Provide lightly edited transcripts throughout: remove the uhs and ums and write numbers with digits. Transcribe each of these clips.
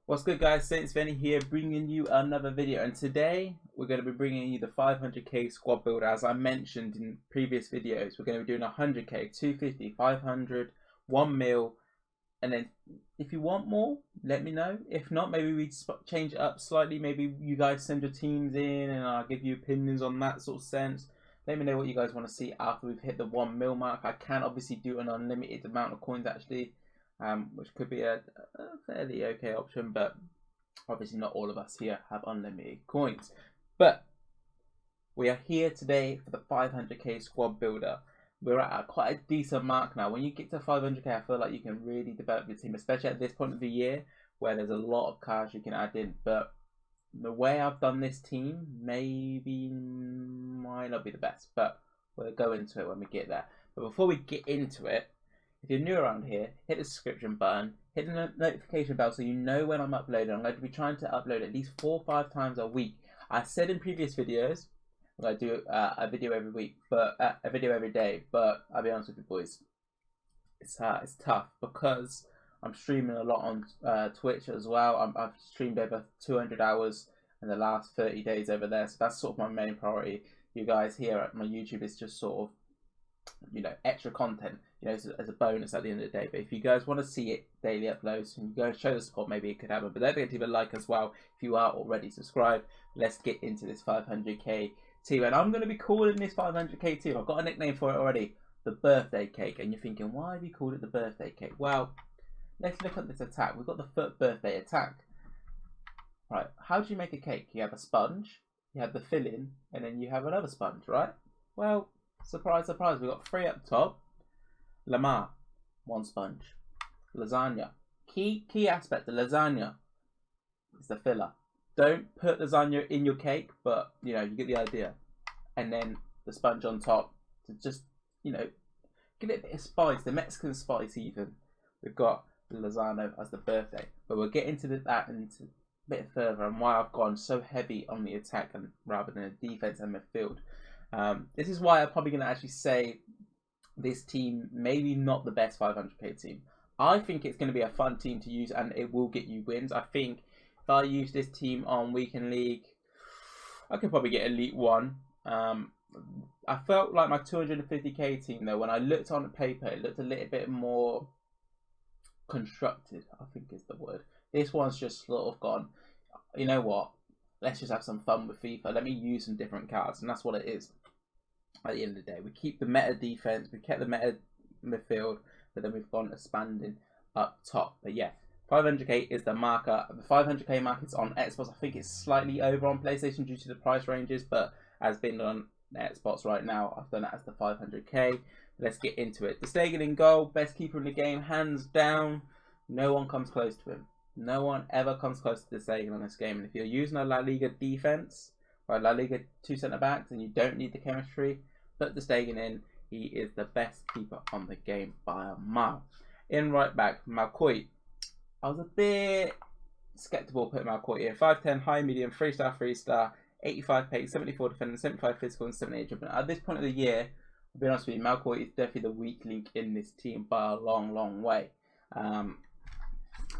What's good, guys? It's Venny here, bringing you another video, and today we're going to be bringing you the 500k squad builder. As I mentioned in previous videos, we're going to be doing 100k, 250, 500, 1 mil, and then if you want more, let me know. If not, maybe we change it up slightly. Maybe you guys send your teams in, and I'll give you opinions on that sort of sense. Let me know what you guys want to see after we've hit the 1 mil mark. I can obviously do an unlimited amount of coins actually. Which could be a fairly okay option, but obviously not all of us here have unlimited coins. But we are here today for the 500k squad builder. We're at quite a decent mark now. When you get to 500k, I feel like you can really develop your team, especially at this point of the year where there's a lot of cards you can add in. But the way I've done this team maybe might not be the best, but we'll go into it when we get there. But before we get into it, if you're new around here, hit the subscription button, hit the notification bell so you know when I'm uploading. I'm going to be trying to upload at least 4 or 5 times a week. I said in previous videos that I do a video every week, but a video every day. But I'll be honest with you boys, it's tough because I'm streaming a lot on Twitch as well. I've streamed over 200 hours in the last 30 days over there, so that's sort of my main priority. You guys here at my YouTube is just sort of, you know, extra content, you know, as a bonus at the end of the day. But if you guys want to see it daily uploads and you go show the support, maybe it could happen. But don't forget to leave a like as well if you are already subscribed. Let's get into this 500k team, and I'm going to be calling this 500k team, I've got a nickname for it already, the birthday cake. And you're thinking, why have you called it the birthday cake? Well, let's look at this attack. We've got the foot birthday attack. Right, how do you make a cake? You have a sponge, you have the filling, and then you have another sponge, right? Well, surprise, surprise, we've got 3 up top. Lamar, 1 sponge. Lasagna. Key aspect of lasagna is the filler. Don't put lasagna in your cake, but, you know, you get the idea. And then the sponge on top to just, you know, give it a bit of spice, the Mexican spice even. We've got Lozano as the birthday. But we'll get into that into a bit further and why I've gone so heavy on the attack and rather than the defense and midfield. This is why I'm probably going to actually say this team maybe not the best 500k team. I think it's going to be a fun team to use and it will get you wins. I think if I use this team on Weekend League, I could probably get Elite 1. I felt like my 250k team though, when I looked on the paper, it looked a little bit more constructed, I think is the word. This one's just sort of gone, you know what, let's just have some fun with FIFA. Let me use some different cards, and that's what it is. At the end of the day, we keep the meta defense, we kept the meta midfield, but then we've gone expanding up top. But yeah, 500k is the marker. The 500k mark is on Xbox. I think it's slightly over on PlayStation due to the price ranges, but as being on Xbox right now, I've done it as the 500k. Let's get into it. The Stegen in goal, best keeper in the game, hands down. No one comes close to him. No one ever comes close to the Stegen on this game. And if you're using a La Liga defense or a La Liga 2 centre backs and you don't need the chemistry, put the Stegen in. He is the best keeper on the game by a mile. In right back, Malcoit. I was a bit skeptical putting Malcoit here. 5'10", high, medium, 3-star, 3-star, 85 pace, 74 defending, 75 physical, and 78 dribbling. At this point of the year, I'll be honest with you, Malcoit is definitely the weak link in this team by a long, long way.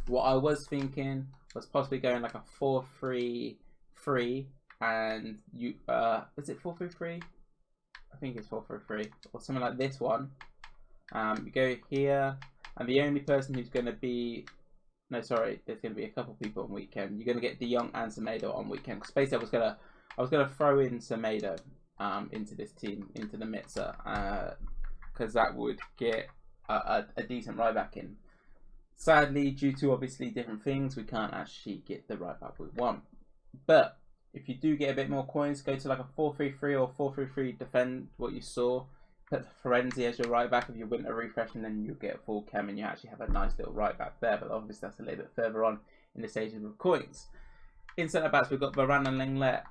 What I was thinking was possibly going like a 4-3-3, and you is it 4-3-3? I think it's 4-3-3 or something like this one. You go here, and the only person who's going to be, no, sorry, there's going to be a couple people on weekend. You're going to get De Jong and Semedo on weekend. Because basically, I was gonna throw in Semedo into this team, into the mixer, because that would get a decent right back in. Sadly, due to obviously different things, we can't actually get the right back we want. But if you do get a bit more coins, go to like a 4-3-3 or 4-3-3, defend what you saw. Put Ferenzi as your right back if you win a refresh, and then you'll get a full chem and you actually have a nice little right back there. But obviously that's a little bit further on in the stages of coins. In centre backs, we've got Varane and Lenglet.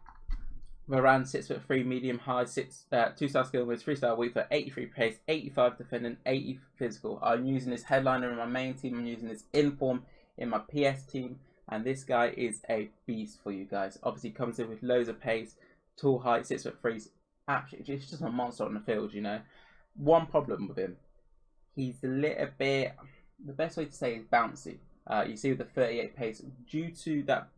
Varane 6'3", medium high, 2-star skill with 3-star weak for 83 pace, 85 defending, 80 physical. I'm using this headliner in my main team. I'm using this inform in my PS team. And this guy is a beast for you guys. Obviously comes in with loads of pace, tall height, 6'3". Absolutely, it's just a monster on the field, you know. One problem with him, he's a little bit, the best way to say is bouncy. You see with the 38 pace, due to that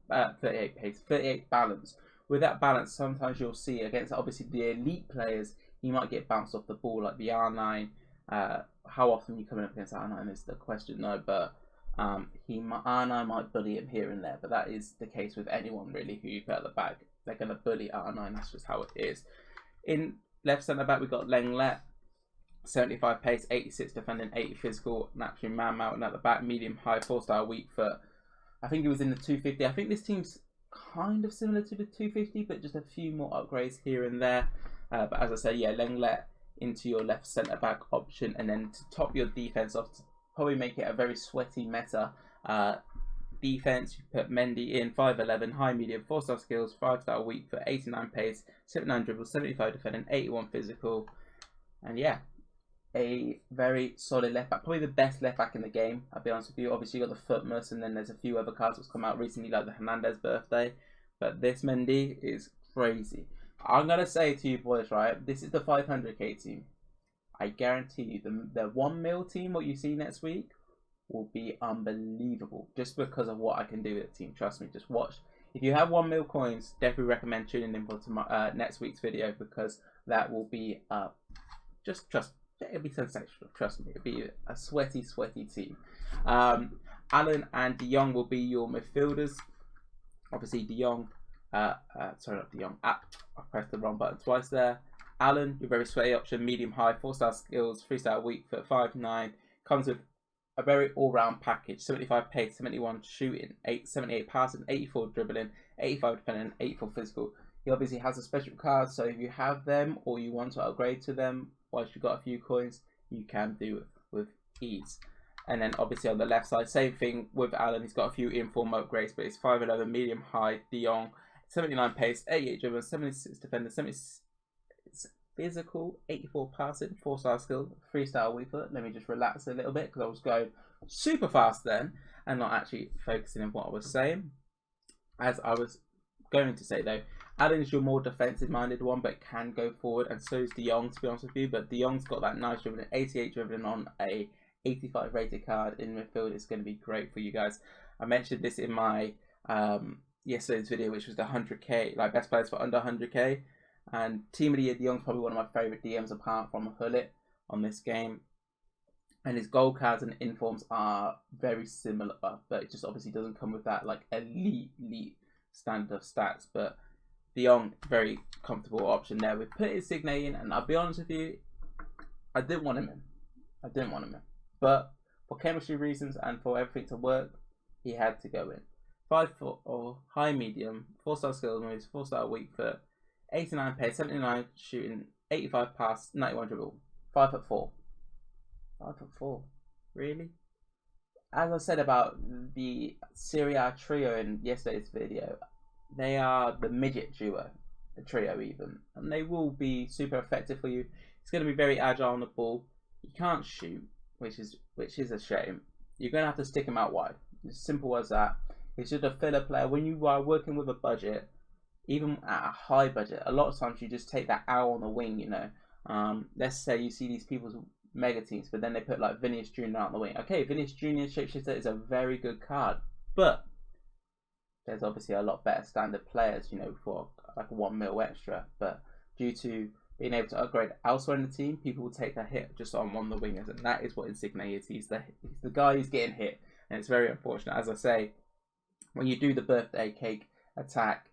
38 balance. With that balance, sometimes you'll see against obviously the elite players, he might get bounced off the ball like the R9. How often you coming up against R9 is the question, though. But R9 might bully him here and there, but that is the case with anyone really who you put at the back. They're going to bully R9. That's just how it is. In left centre back, we've got Lamar, 75 pace, 86 defending, 80 physical, naturally man mountain at the back, medium high, 4-star, weak foot. I think he was in the 250. I think this team's kind of similar to the 250, but just a few more upgrades here and there. But as I said, yeah, Lenglet into your left centre back option, and then to top your defence off, to probably make it a very sweaty meta defence, you put Mendy in, 5'11", high medium, 4-star skills, 5-star weak foot, 89 pace, 79 dribble, 75 defending, 81 physical, and yeah, a very solid left back, probably the best left back in the game. I'll be honest with you. Obviously, you got the Footmus, and then there's a few other cards that's come out recently, like the Hernandez birthday. But this Mendy is crazy. I'm gonna say to you boys, right? This is the 500k team. I guarantee you, the 1 mil team, what you see next week, will be unbelievable. Just because of what I can do with the team. Trust me. Just watch. If you have 1 mil coins, definitely recommend tuning in for next week's video, because that will be just trust. It'll be sensational, trust me. It'll be a sweaty team. Allen and De Jong will be your midfielders. Obviously, De Jong, sorry, not De Jong. I pressed the wrong button twice there. Allen, your very sweaty option, medium high, 4-star skills, 3-star weak foot, 5'9". Comes with a very all-round package: 75 pace, 71 shooting, 78 passing, 84 dribbling, 85 defending, 84 physical. He obviously has a special card, so if you have them or you want to upgrade to them, once you've got a few coins, you can do it with ease. And then obviously on the left side, same thing with Allen. He's got a few inform upgrades, but it's 5'11", medium high, De Jong, 79 pace, 88 dribble, 76 defender, 76 physical, 84 passing, 4-star skill, 3-star weak foot. Let me just relax a little bit because I was going super fast then and not actually focusing on what I was saying. As I was going to say though, Allen is your more defensive minded one, but can go forward, and so is De Jong, to be honest with you. But De Jong's got that nice dribbling, 88 dribbling on a 85 rated card in midfield. Is going to be great for you guys. I mentioned this in my yesterday's video, which was the 100k, like best players for under 100k. And Team of the Year, De Jong's probably one of my favourite DMs apart from Hullet on this game. And his gold cards and informs are very similar, but it just obviously doesn't come with that like elite standard of stats. But De Jong, very comfortable option there. We've put his Signe in, and I'll be honest with you, I didn't want him in. But for chemistry reasons and for everything to work, he had to go in. 5 foot or high medium, 4-star skills moves, 4-star weak foot, 89 pace, 79 shooting, 85 pass, 91 dribble, 5'4". 5'4", really? As I said about the Serie A trio in yesterday's video, they are the midget duo, the trio even, and they will be super effective for you. It's going to be very agile on the ball. You can't shoot, which is a shame. You're going to have to stick him out wide. As simple as that. He's just a filler player. When you are working with a budget, even at a high budget, a lot of times you just take that hour on the wing, you know. Let's say you see these people's mega teams, but then they put like Vinicius Jr. out on the wing. Okay, Vinicius Jr. Shapeshifter is a very good card, but there's obviously a lot better standard players, you know, for like 1 mil extra. But due to being able to upgrade elsewhere in the team, people will take a hit just on one of the wingers, and that is what Insigne is. He's the guy who's getting hit, and it's very unfortunate. As I say, when you do the birthday cake attack,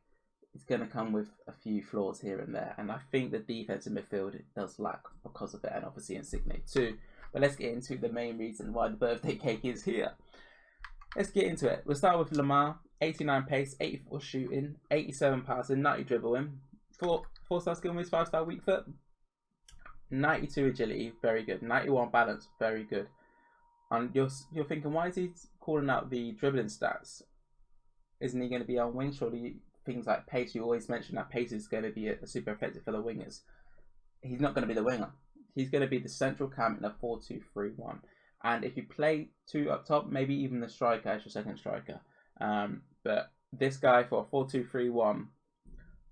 it's going to come with a few flaws here and there, and I think the defense in midfield does lack because of it, and obviously Insigne too. But let's get into the main reason why the birthday cake is here. Let's get into it. We'll start with Lamar, 89 pace, 84 shooting, 87 passing, 90 dribbling, 4-star skill moves, 5-star weak foot, 92 agility, very good, 91 balance, very good. And you're thinking, why is he calling out the dribbling stats? Isn't he going to be on wing? Surely things like pace, you always mention that pace is going to be a super effective for the wingers. He's not going to be the winger. He's going to be the central cam in a 4-2-3-1. And if you play 2 up top, maybe even the striker as your second striker. But this guy for a 4-2-3-1,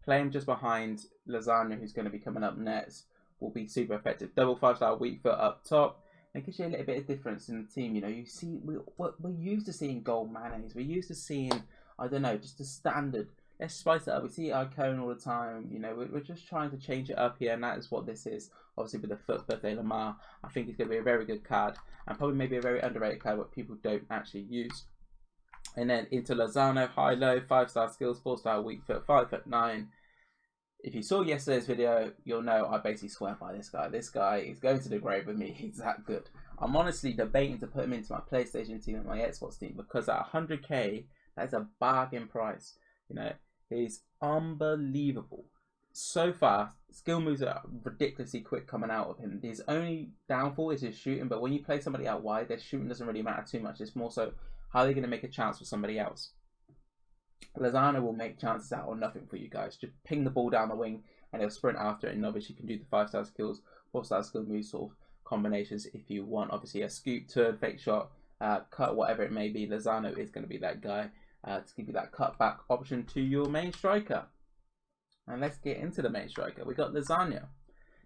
playing just behind Lozano, who's going to be coming up next, will be super effective. Double 5-star weak foot up top. It gives you a little bit of difference in the team. You know, you see, we're used to seeing goal mayonnaise. We're used to seeing, I don't know, just the standard. Let's spice it up. We see Icon all the time. You know, we're just trying to change it up here, and that is what this is. Obviously, with the first birthday Lamar, I think it's going to be a very good card, and probably maybe a very underrated card, what people don't actually use. And then into Lozano, high-low, 5-star skills, 4-star weak foot, 5'9". If you saw yesterday's video, you'll know I basically swear by this guy. This guy is going to the grave with me. He's that good. I'm honestly debating to put him into my PlayStation team and my Xbox team, because at 100k, that's a bargain price. You know, he's unbelievable. So fast, skill moves are ridiculously quick coming out of him. His only downfall is his shooting, but when you play somebody out wide, their shooting doesn't really matter too much. It's more so how are they going to make a chance for somebody else. Lozano will make chances out or nothing for you guys. Just ping the ball down the wing and he'll sprint after it, and obviously you can do the 5-star skills, 4-star skill moves sort of combinations if you want. Obviously a scoop, turn, fake shot, cut, whatever it may be. Lozano is going to be that guy to give you that cutback option to your main striker. And let's get into the main striker. We got Lozano,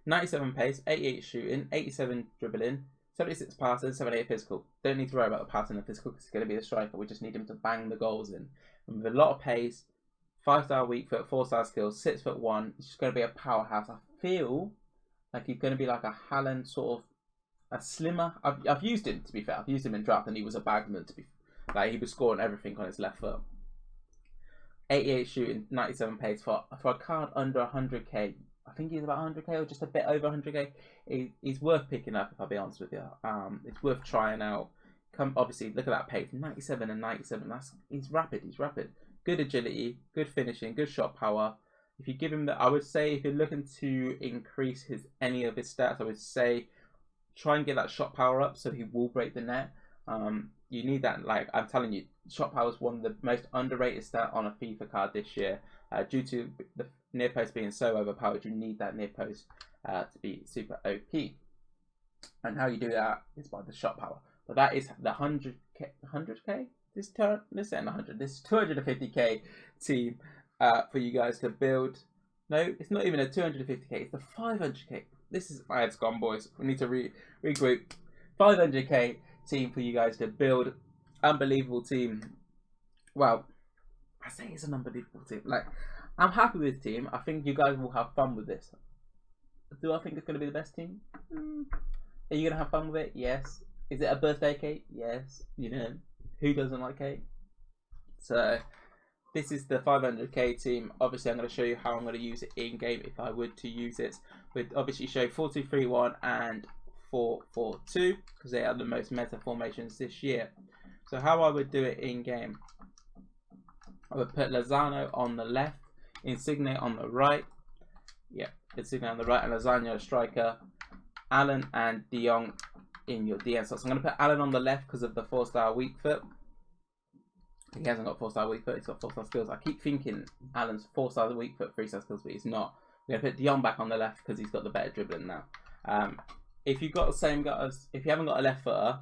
97 pace, 88 shooting, 87 dribbling, 76 passing, 78 physical. Don't need to worry about the passing and physical because he's going to be the striker. We just need him to bang the goals in. And with a lot of pace, 5-star weak foot, 4-star skills, 6'1". He's just going to be a powerhouse. I feel like he's going to be like a Haaland, sort of a slimmer. I've used him, to be fair. I've used him in draft and he was a bagman, to be like, he was scoring everything on his left foot. 88 shooting, 97 pace for a card under 100k. I think he's about 100k or just a bit over 100k. He's worth picking up, if I'll be honest with you. It's worth trying out. Obviously, look at that pace, 97 and 97. He's rapid. He's rapid. Good agility, good finishing, good shot power. If you give him I would say if you're looking to increase any of his stats, I would say try and get that shot power up so he will break the net. You need that. Like I'm telling you, shot power is one of the most underrated stats on a FIFA card this year. Due to the near post being so overpowered, you need that near post to be super OP. And how you do that is by the shot power. But that is the 100k. This isn't 100. This is 250k team for you guys to build. No, it's not even a 250k. It's the 500k. This is my head's gone, boys. We need to regroup. 500k team for you guys to build. Unbelievable team. Well, I say it's an unbelievable team. Like, I'm happy with the team. I think you guys will have fun with this. Do I think it's going to be the best team? Are you going to have fun with it? Yes. Is it a birthday cake? Yes. You know, who doesn't like cake? So, this is the 500k team. Obviously, I'm going to show you how I'm going to use it in-game if I would to use it. We'd obviously show 4-2-3-1 and 4-4-2 because they are the most meta formations this year. So, how I would do it in-game, I would put Lozano on the left, Insigne on the right. Yeah, Insigne on the right, and Lozano striker. Allen and De Jong in your DN slots. I'm going to put Allen on the left because of the 4-star weak foot. He hasn't got 4-star weak foot, he's got 4-star skills. I keep thinking Allen's 4-star weak foot, 3-star skills, but he's not. We're going to put De Jong back on the left because he's got the better dribbling now. If you've got the same guys, if you haven't got a left footer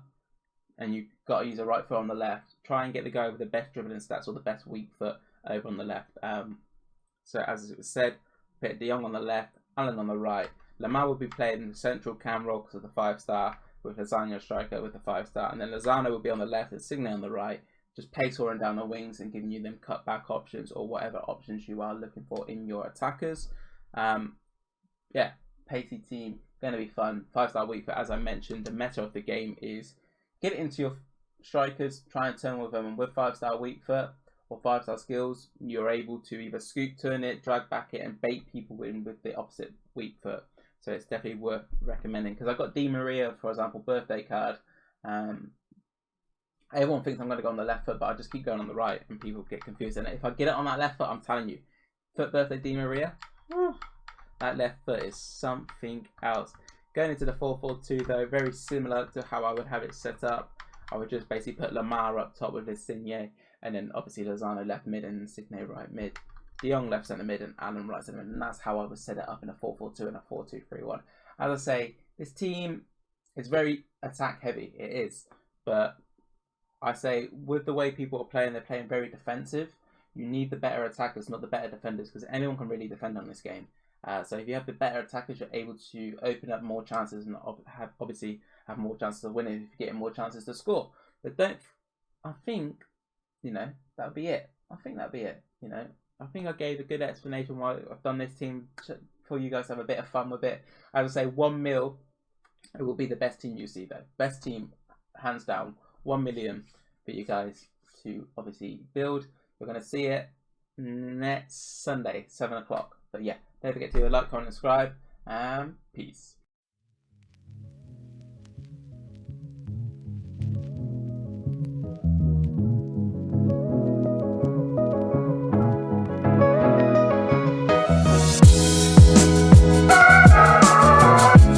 and you've got to use a right foot on the left, try and get the guy with the best dribbling stats or the best weak foot over on the left. So as it was said, put De Jong on the left, Allen on the right. Lamar will be playing in the central cam role because of the 5-star, with Lozano striker with the 5-star, and then Lozano will be on the left and Insigne on the right, just pace soaring down the wings and giving you them cutback options or whatever options you are looking for in your attackers. Yeah, pacey team, going to be fun. 5-star weak foot, as I mentioned, the meta of the game is get it into your strikers, try and turn with them, and with 5-star weak foot or 5-star skills, you're able to either scoop, turn it, drag back it, and bait people in with the opposite weak foot. So it's definitely worth recommending because I've got Di Maria, for example, birthday card. Everyone thinks I'm going to go on the left foot, but I just keep going on the right and people get confused. And if I get it on that left foot, I'm telling you, foot birthday Di Maria, that left foot is something else. Going into the 4-4-2 though, very similar to how I would have it set up. I would just basically put Lamar up top with Insigne, and then obviously Lozano left mid and Insigne right mid. De Jong left centre mid and Allen right centre mid, and that's how I would set it up in a 4-4-2 and a 4-2-3-1. As I say, this team is very attack heavy, it is, but I say with the way people are playing, they're playing very defensive. You need the better attackers, not the better defenders, because anyone can really defend on this game. So if you have the better attackers, you're able to open up more chances and obviously have more chances of winning if you're getting more chances to score. But I think, that'll be it. I think that'll be it. I think I gave a good explanation why I've done this team for you guys to have a bit of fun with it. I would say 1 mil, it will be the best team you see though. Best team, hands down. 1 million for you guys to obviously build. We're going to see it next Sunday, 7 o'clock. But yeah, don't forget to like, comment, and subscribe, and peace.